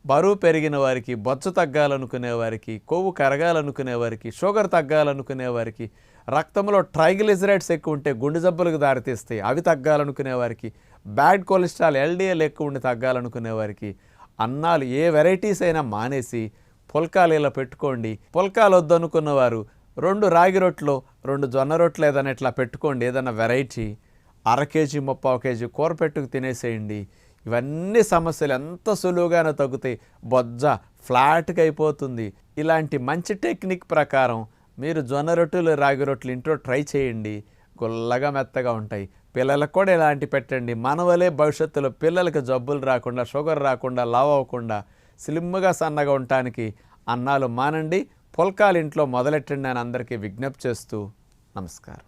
బరువు పెరిగిన వారికి, బొచ్చు తగ్గాలనుకునే వారికి, కొవ్వు కరగాలనుకునే వారికి, షుగర్ తగ్గాలనుకునే వారికి, రక్తంలో ట్రైగ్లిజరైడ్స్ ఎక్కువ ఉంటే గుండె జబ్బులకు దారితీస్తాయి, అవి తగ్గాలనుకునే వారికి, బ్యాడ్ కొలెస్ట్రాల్ ఎల్డిఎల్ ఎక్కువ ఉండి తగ్గాలనుకునే వారికి, అన్నాలు ఏ వెరైటీస్ అయినా మానేసి పుల్కాలు ఇలా పెట్టుకోండి. పుల్కాలు వద్దనుకున్న వారు 2 రాగి రొట్టెలు, 2 జొన్న రొట్టెలు ఏదైనా ఇట్లా పెట్టుకోండి. ఏదైనా వెరైటీ 1/2 కేజీ 3/4 కేజీ కూర పెట్టుకు తినేసేయండి. ఇవన్నీ సమస్యలు ఎంత సులువుగానే తగ్గుతాయి. బొజ్జ ఫ్లాట్గా అయిపోతుంది. ఇలాంటి మంచి టెక్నిక్ ప్రకారం మీరు జొన్న రొట్టెలు, రాగి రొట్టెలు ఇంట్లో ట్రై చేయండి. గుల్లగా మెత్తగా ఉంటాయి. పిల్లలకు కూడా ఇలాంటి పెట్టండి. మన వలే భవిష్యత్తులో పిల్లలకి జబ్బులు రాకుండా, షుగర్ రాకుండా, లావ్ అవ్వకుండా, స్లిమ్గా సన్నగా ఉండటానికి అన్నాలు మానండి. పుల్కాలు ఇంట్లో మొదలెట్టండి అని అందరికీ విజ్ఞప్తి చేస్తూ నమస్కారం.